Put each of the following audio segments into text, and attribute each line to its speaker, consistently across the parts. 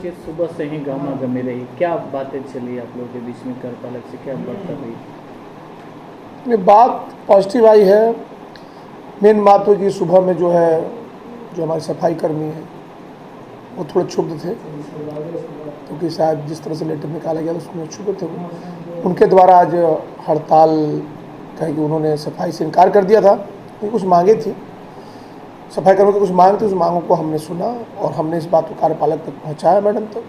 Speaker 1: कि सुबह से ही गहमा गहमी रही, क्या बातें चली आप लोगों के बीच में, कार्यपालक से क्या वार्ता हुई?
Speaker 2: नहीं, बात पॉजिटिव आई है। मेन बात तो कि सुबह में जो है, जो हमारे सफाई कर्मी हैं वो थोड़े क्षुब्ध थे, क्योंकि शायद जिस तरह से लेटर निकाला गया उसमें क्षुब्ध थे वो। उनके द्वारा आज हड़ताल कहे कि उन्होंने सफाई से इनकार कर दिया था, क्योंकि कुछ मांगे थी, सफाई कर्मियों की कुछ मांग थी। उस मांगों को हमने सुना और हमने इस बात को कार्यपालक तक पहुँचाया, मैडम तक।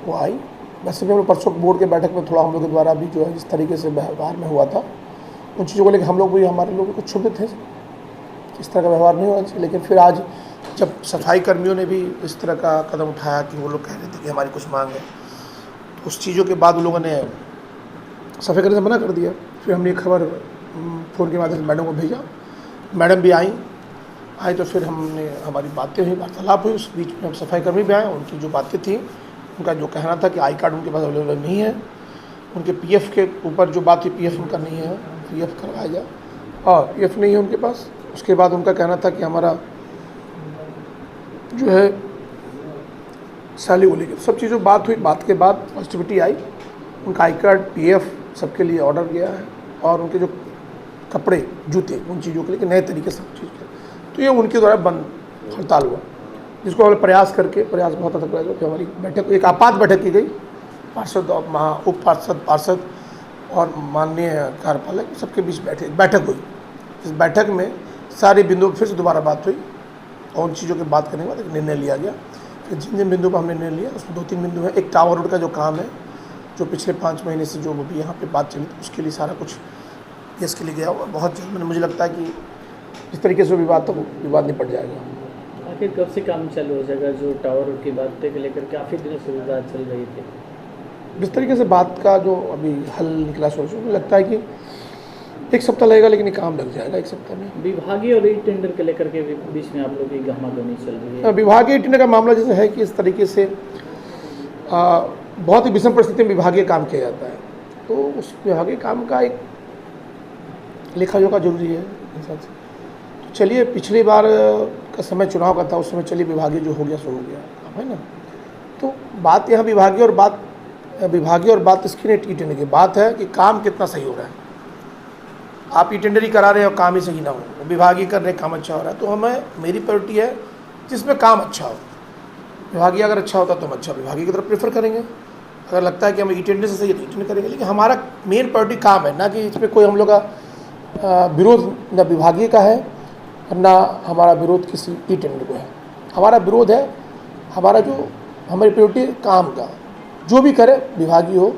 Speaker 2: वो आई। वैसे भी हम लोग परसों बोर्ड के बैठक में थोड़ा हम लोग के द्वारा भी जो है जिस तरीके से व्यवहार में हुआ था उन चीज़ों को लेकर हम लोग भी, हमारे लोग कुछ क्षुब्ध थे, इस तरह का व्यवहार नहीं होना चाहिए। लेकिन फिर आज जब सफाई कर्मियों ने भी इस तरह का कदम उठाया कि वो लोग कह रहे थे कि हमारी कुछ मांग है, तो उस चीज़ों के बाद उन लोगों ने सफाई करने से मना कर दिया। फिर हमने ये खबर फ़ोन के माध्यम से मैडम को भेजा, मैडम भी आई तो फिर हमने हमारी बातें हुई, वार्तालाप हुई। उस बीच में हम सफाई कर्मी भी आए, उनकी जो बातें थी, उनका जो कहना था कि आई कार्ड उनके पास अवेलेबल नहीं है, उनके पीएफ के ऊपर जो बात थी, पीएफ उनका नहीं है, पीएफ करवाया जाए, और पीएफ नहीं है उनके पास। उसके बाद उनका कहना था कि हमारा जो है सैलरी को लेकर सब चीज़ों बात हुई। बात के बाद पॉजिटिविटी आई, उनका आई कार्ड, पीएफ सबके लिए ऑर्डर गया है, और उनके जो कपड़े, जूते, उन चीज़ों के लिए नए तरीके से सब चीज़ के, तो ये उनके द्वारा बंद हड़ताल हुआ, जिसको हमने प्रयास बहुत हद तक प्रयास कि हमारी बैठक, एक आपात बैठक की गई, पार्षद और उप पार्षद और माननीय कार्यपालक सबके बीच बैठक हुई। इस बैठक में सारे बिंदुओं पर फिर से दोबारा बात हुई और उन चीज़ों की बात करने के बाद एक निर्णय लिया गया। फिर जिन बिंदुओं पर हमने निर्णय लिया उसमें 2-3 बिंदु हैं। एक टावर रोड का जो काम है, जो पिछले 5 महीने से जो भी यहाँ पे बात चली थी, उसके लिए सारा कुछ इसके लिए गया हुआ। बहुत जल्द मुझे लगता है कि इस तरीके से विवाद, तो विवाद निपट जाएगा।
Speaker 1: आखिर कब से काम चालू हो जाएगा? जो टावर रोड की बात को लेकर काफ़ी दिनों से विवाद चल रही थी,
Speaker 2: जिस तरीके से बात का जो अभी हल निकला, सोचो मुझे लगता है कि 1 सप्ताह लगेगा, लेकिन ये काम लग जाएगा 1 सप्ताह में।
Speaker 1: विभागीय और ई टेंडर के लेकर के बीच में आप लोग की गहमागहमी चल रही है।
Speaker 2: विभागीय टेंडर का मामला जैसे है कि इस तरीके से बहुत ही विषम परिस्थिति में विभागीय काम किया जाता है, तो उस विभागीय काम का एक लेखा जोखा जरूरी है इंसान से। तो चलिए, पिछली बार का समय चुनाव का था, उस समय चलिए विभागीय जो हो गया सो हो गया, है ना। तो बात यहाँ विभागीय और बात इसकी नहीं, ई टेंडर की बात है कि काम कितना सही हो रहा है। आप ई टेंडर ही करा रहे हैं और काम ही सही ना हो, विभागीय कर रहे हैं, काम अच्छा हो रहा है, तो मेरी प्रायोरिटी है जिसमें काम अच्छा हो। विभागीय अगर अच्छा होता तो हम अच्छा विभागीय की तरफ प्रेफर करेंगे। अगर लगता है कि हम ई टेंडर से सही है तो ई टेंडर करेंगे, लेकिन हमारा मेन प्रायोरिटी काम है, ना कि इसमें कोई हम लोग का विरोध न विभागीय का है और ना हमारा विरोध किसी ई टेंडर को है। हमारा विरोध है, हमारी प्रायोरिटी काम का, जो भी करे, विभागीय हो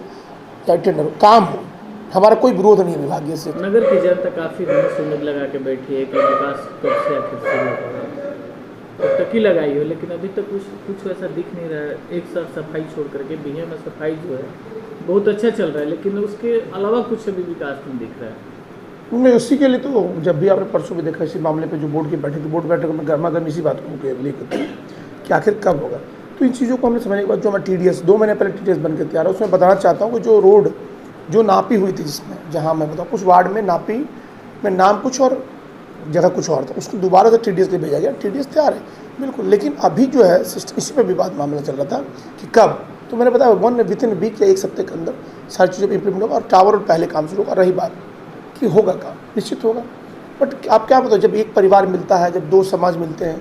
Speaker 2: या टेंडर हो, काम हो। हमारा कोई विरोध नहीं है विभागीय से।
Speaker 1: नगर की जनता काफ़ी दिनों से उम्मीद लगा के बैठी है कि विकास कब से आखिर शुरू होगा, तब तक ही लगाई हो, लेकिन अभी तक कुछ ऐसा दिख नहीं रहा है। एक साथ सफाई छोड़ करके बीहे में सफाई जो है बहुत अच्छा चल रहा है, लेकिन उसके अलावा कुछ अभी विकास नहीं दिख रहा है।
Speaker 2: मैं उसी के लिए तो जब भी आपने परसों भी देखा इसी मामले पे जो बोर्ड की बैठक थी, बोर्ड बैठक में गर्मा गर्मी इसी बात को लेकर कि आखिर कब होगा। तो इन चीज़ों को हमने समझने के बाद जो मैं TDS 2 महीने पहले TDS बन के तैयार है, उसमें बताना चाहता हूँ कि जो रोड जो नापी हुई थी, जिसमें जहाँ मैं बताऊँ कुछ वार्ड में नापी में नाम कुछ और जगह कुछ और था, उसको दोबारा से TDS के भेजा गया। TDS तैयार है बिल्कुल, लेकिन अभी जो है सिस्टम, इसी पर विवाद मामला चल रहा था कि कब। तो मैंने बताया विथिन वीक या 1 सप्ताह के अंदर सारी चीज़ों पर इम्प्लीमेंट होगा और टावर रोड पहले काम शुरू होगा। रही बात कि होगा काम, निश्चित होगा, बट आप क्या बताओ, जब एक परिवार मिलता है, जब 2 समाज मिलते हैं,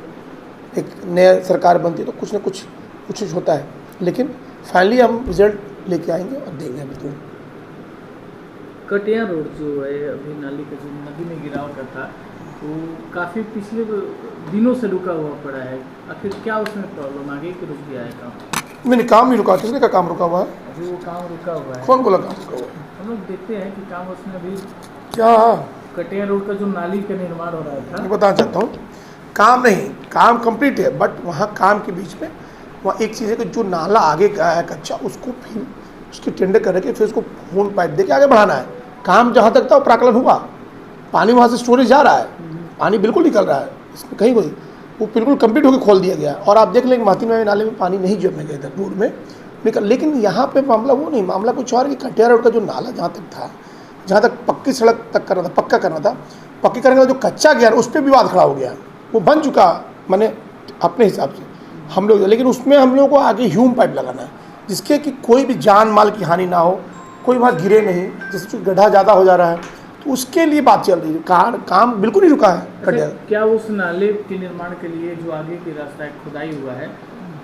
Speaker 2: एक नया सरकार बनती है, तो कुछ ना कुछ होता है, लेकिन फाइनली हम रिजल्ट लेके आएंगे और देंगे अभी तो।
Speaker 1: कटिया रोड जो है, अभी नाली का जो नदी में गिराव का था, वो काफ़ी पिछले दिनों से रुका हुआ पड़ा है। आखिर क्या उसमें प्रॉब्लम आगे कि रुक गया है काम?
Speaker 2: नहीं, काम नहीं रुका। किसने का काम रुका हुआ है?
Speaker 1: अभी वो काम रुका हुआ है।
Speaker 2: कौन बोला काम रुका हुआ है?
Speaker 1: हम लोग देखते हैं कि काम उसमें अभी
Speaker 2: क्या
Speaker 1: कटिया रोड का जो नाली का निर्माण हो रहा था,
Speaker 2: मैं बताना चाहता हूँ, काम नहीं, काम कंप्लीट है, बट वहाँ काम के बीच में वहाँ एक चीज़ है कि जो नाला आगे का है कच्चा, उसको फिर उसकी टेंडर करके फिर उसको फोन पाइप दे के आगे बढ़ाना है। काम जहाँ तक था वो प्राकलन हुआ, पानी वहाँ से स्टोरेज जा रहा है, पानी बिल्कुल निकल रहा है, इसमें कहीं कोई वो बिल्कुल कंप्लीट होकर खोल दिया गया। और आप देख लें महती में नाले में पानी नहीं जमने गया था, रोड में निकल। लेकिन यहाँ पे मामला वो नहीं, मामला कुछ और कि कटिया रोड का जो नाला जहाँ तक था, जहाँ तक पक्की सड़क तक करना था, पक्का करना था, पक्की करने का जो कच्चा गया उस पर विवाद खड़ा हो गया। वो बन चुका, मैंने अपने हिसाब से हम लोग, लेकिन उसमें हम लोग को आगे ह्यूम पाइप लगाना है जिसके कि कोई भी जान माल की हानि ना हो, कोई वहाँ गिरे नहीं, जैसे गड्ढा ज़्यादा हो जा रहा है तो उसके लिए बात चल रही है। काम बिल्कुल नहीं रुका है।
Speaker 1: अच्छा, क्या उस नाले के निर्माण के लिए जो आगे की रास्ता है खुदाई हुआ है,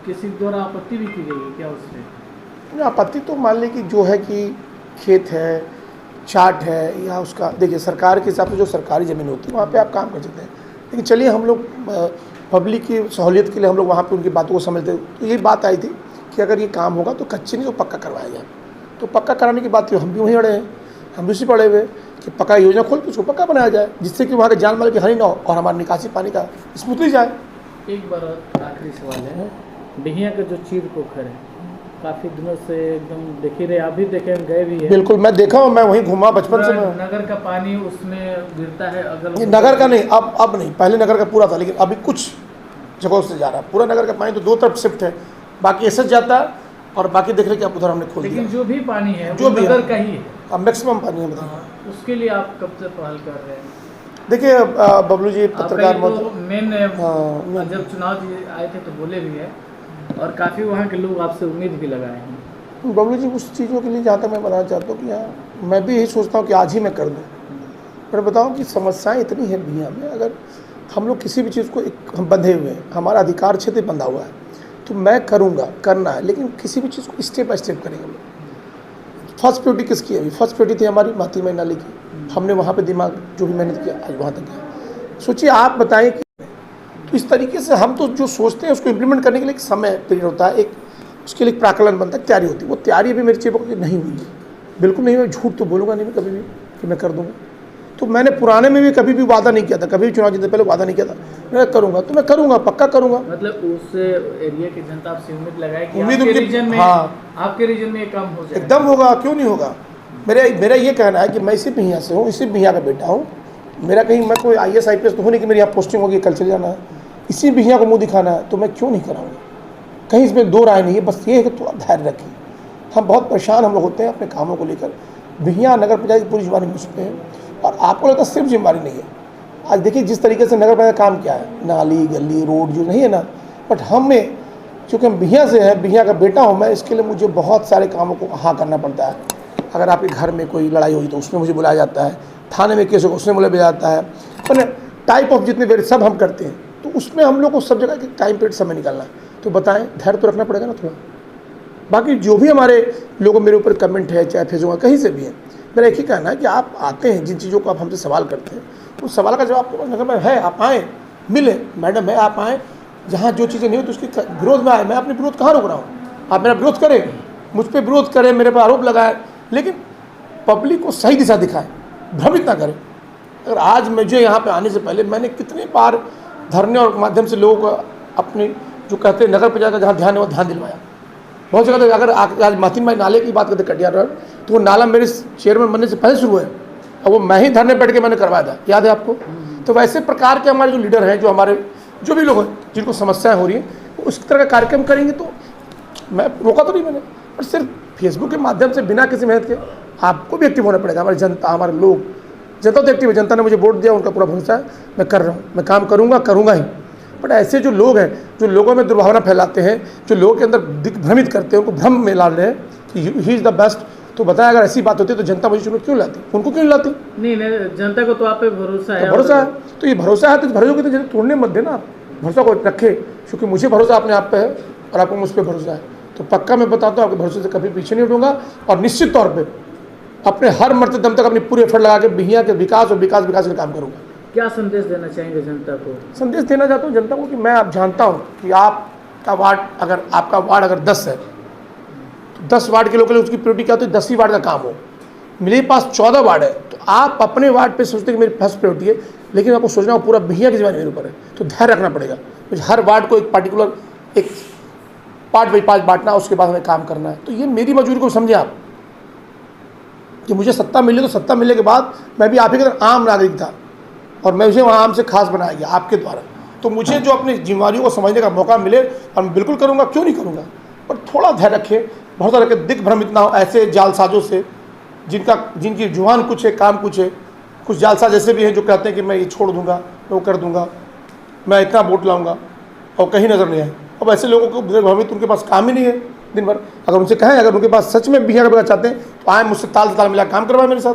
Speaker 1: किसी द्वारा आपत्ति भी की गई है क्या उससे?
Speaker 2: आपत्ति तो मान लें कि जो है कि खेत है, चाट है, या उसका देखिए सरकार के हिसाब से जो सरकारी ज़मीन होती है वहाँ पे आप काम कर सकते हैं, लेकिन चलिए हम लोग पब्लिक की सहूलियत के लिए हम लोग वहाँ पे उनकी बातों को समझते हैं। तो ये बात आई थी कि अगर ये काम होगा तो कच्चे नहीं तो पक्का करवाया जाए। तो पक्का कराने की बात थी, हम भी वहीं अड़े हैं, हम भी उसी पड़े हुए कि पक्का योजना खोल के उसको पक्का बनाया जाए जिससे कि वहाँ के जान माल की हानि ना हो और हमारा निकासी पानी का स्मूथली जाए।
Speaker 1: एक बार आखिरी सवाल है, बिहिया का जो चीर पोखर है काफ़ी दिनों से एकदम देख ही रहे, आप भी देखे, हम गए भी हैं।
Speaker 2: बिल्कुल, मैं देखा हूँ, मैं वहीं घूमा बचपन से।
Speaker 1: नगर का पानी उसमें गिरता है अगर
Speaker 2: नगर का नहीं, अब नहीं, पहले नगर का पूरा था, लेकिन अभी कुछ जगहों से जा रहा है। पूरा नगर का पानी तो दो तरफ शिफ्ट है, बाकी ऐसे जाता है और बाकी देख रहे कि आप उधर हमने खोल दिया।
Speaker 1: लेकिन जो भी पानी है
Speaker 2: जो
Speaker 1: वो नगर का ही है,
Speaker 2: अब मैक्सिमम पानी है बताइए।
Speaker 1: उसके लिए आप कब से पहल कर रहे हैं?
Speaker 2: देखिए बबलू जी पत्रकार
Speaker 1: मेन जब चुनाव आए थे तो बोले भी है और काफ़ी वहाँ के लोग आपसे उम्मीद भी लगाए हैं।
Speaker 2: बबलू जी उस चीज़ों के लिए जहाँ तक मैं बताना चाहता हूँ कि हाँ, मैं भी यही सोचता हूँ कि आज ही मैं कर दूँ, पर बताऊँ कि समस्याएं इतनी है बिहिया में। अगर हम लोग किसी भी चीज़ को हम बंधे हुए हैं, हमारा अधिकार क्षेत्र बंधा हुआ है, तो मैं करूँगा, करना है, लेकिन किसी भी चीज़ को स्टेप बाय स्टेप करेंगे। फर्स्ट प्रायोरिटी किसकी है? अभी फर्स्ट प्रायोरिटी थी हमारी मातीमाई नाले की। हमने वहाँ पे दिमाग जो भी मेहनत किया आज वहाँ तक गया। सोचिए, आप बताएं कि तो इस तरीके से हम तो जो सोचते हैं उसको इम्प्लीमेंट करने के लिए एक समय पीरियड होता है, एक उसके लिए एक प्राकलन बनता है, तैयारी होती है। वो तैयारी भी मेरी चेपक नहीं हुई है, बिल्कुल नहीं हुई। झूठ तो बोलूँगा नहीं मैं कभी भी कि मैं कर दूँगा। तो मैंने पुराने में भी कभी भी वादा नहीं किया था, कभी भी चुनाव जीतने पहले वादा नहीं किया था मैं करूँगा, तो मैं करूँगा, पक्का करूँगा।
Speaker 1: मतलब उस एरिया की जनता आपसे उम्मीद लगाए कि
Speaker 2: उम्मीद
Speaker 1: आपके रीजन में,
Speaker 2: हाँ,
Speaker 1: आपके रीजन में ये काम हो जाए।
Speaker 2: एकदम होगा, क्यों नहीं होगा। मेरा ये कहना है कि मैं इसी बिहिया से हूँ, इसी बिहिया का बेटा हूँ। मेरा कहीं मैं कोई IAS IPS तो हो नहीं कि मेरी यहाँ पोस्टिंग होगी कल चले जाना है। इसी बिहिया को मुँह दिखाना है तो मैं क्यों नहीं कराऊँगा। कहीं इसमें दो राय नहीं है, बस ये है कि थोड़ा धैर्य रखिए। हम बहुत परेशान हम लोग होते हैं अपने कामों को लेकर। बिहिया नगर पंचायत की पूरी जिम्मेदारी मुझ पर है और आपको लगता है सिर्फ जिम्मेदारी नहीं है। आज देखिए जिस तरीके से नगर पंचायत काम किया है, नाली गली रोड जो नहीं है ना, बट हमें चूँकि हम बिहिया से हैं, बिहिया का बेटा हूँ मैं, इसके लिए मुझे बहुत सारे कामों को हाँ करना पड़ता है। अगर आपके घर में कोई लड़ाई हुई तो उसमें मुझे बुलाया जाता है, थाने में केस हो उसमें बुलाया जाता है, मैंने टाइप ऑफ जितने वेरी सब हम करते हैं। तो उसमें हम लोग को सब जगह टाइम पीरियड समय निकालना है। तो बताएं, धैर्य तो रखना पड़ेगा ना थोड़ा। बाकी जो भी हमारे लोगों मेरे ऊपर कमेंट है, चाहे फेसबुक कहीं से भी है, मेरा एक ही कहना है कि आप आते हैं, जिन चीज़ों को आप हमसे सवाल करते हैं उस सवाल का जवाब आपके नगर में है, आप आएँ, मिले, मैडम है, आप आएँ। जहाँ जो चीज़ें नहीं हो तो उसके विरोध में आए। मैं अपने विरोध कहाँ रोक रहा हूँ? आप मेरा विरोध करें, मुझ पर विरोध करें, मेरे पर आरोप लगाए, लेकिन पब्लिक को सही दिशा दिखाएं, भ्रमित ना करें। अगर आज मुझे यहाँ पे आने से पहले मैंने कितने बार धरने और माध्यम से लोगों को अपने जो कहते हैं नगर पंचायत का जहाँ ध्यान है वो ध्यान दिलवाया। बहुत जगह अगर आज मातीमाई नाले की बात करते कटियार रोड, तो वो नाला मेरे चेयरमैन बनने से पहले शुरू है और वो मैं ही धरने बैठ के मैंने करवाया था, याद है आपको? तो वैसे प्रकार के हमारे जो लीडर हैं, जो हमारे जो भी लोग हैं जिनको समस्याएं हो रही हैं, वो उस तरह का कार्यक्रम करेंगे। तो मैं रोका तो नहीं मैंने, पर सिर्फ फेसबुक के माध्यम से बिना किसी मेहनत के आपको भी एक्टिव होना पड़ेगा। हमारी जनता, हमारे लोग, जनता तो एक्टिव है, जनता ने मुझे वोट दिया, उनका पूरा भरोसा है, मैं कर रहा हूँ, मैं काम करूँगा ही। बट ऐसे जो लोग हैं जो लोगों में दुर्भावना फैलाते हैं, जो लोगों के अंदर दिग्भ्रमित करते हैं, उनको भ्रम में डाल रहे हैं कि ही इज़ द बेस्ट, तो बताएं अगर ऐसी बात होती है तो जनता मुझे चुनाव क्यों लाती? उनको क्यों लाती?
Speaker 1: नहीं, जनता को तो आप पे भरोसा है।
Speaker 2: भरोसा है तो ये भरोसा है, तो भरोसे को तो तोड़ने मत देना, आप भरोसा को रखे, क्योंकि मुझे भरोसा अपने आप पे है और आपको मुझ पर भरोसा है। तो पक्का मैं बताता हूँ आपके भरोसे से कभी पीछे नहीं हटूंगा और निश्चित तौर पर अपने हर मरते दम तक अपनी पूरे एफर्ट लगा के बिहिया के विकास और विकास के काम करूँगा।
Speaker 1: क्या संदेश देना चाहेंगे जनता को? संदेश
Speaker 2: देना चाहता हूँ जनता को कि मैं आप जानता हूँ कि आपका वार्ड अगर 10 है तो 10 वार्ड के लोगों के लिए उसकी प्रायोरिटी क्या होती है? 10 ही वार्ड का काम हो। मेरे पास 14 वार्ड है, तो आप अपने वार्ड पे सोचते हैं कि मेरी फर्स्ट प्रायोरिटी है, लेकिन आपको सोचना पूरा बिहिया की जिम्मेदारी मेरे ऊपर है। तो धैर्य रखना पड़ेगा, मुझे हर वार्ड को एक पर्टिकुलर एक पार्ट बाई पार्ट बांटना, उसके बाद हमें काम करना है। तो ये मेरी मजबूरी को समझे आप कि मुझे सत्ता मिले, तो सत्ता मिलने के बाद मैं भी आप ही की तरह आम नागरिक था और मैं उसे वहाँ आम से खास बनाया गया आपके द्वारा। तो मुझे जो अपनी जिम्मेदारियों को समझने का मौका मिले और मैं बिल्कुल करूँगा, क्यों नहीं करूँगा। पर थोड़ा धैर्य रखें, बहुत सारे दिग्भ्रमित ना हो ऐसे जालसाजों से जिनकी जुबान कुछ है, काम कुछ है। कुछ जालसाज ऐसे भी हैं जो कहते हैं कि मैं ये छोड़ दूँगा, वो कर दूँगा, मैं इतना वोट लाऊँगा और कहीं नज़र नहीं आए। अब ऐसे लोगों को भ्रमित, उनके पास काम ही नहीं है दिन भर। अगर उनसे कहें, अगर उनके पास सच में बिहार का चाहते हैं तो आए मुझसे ताल से ताल मिला काम करवाए मेरे साथ।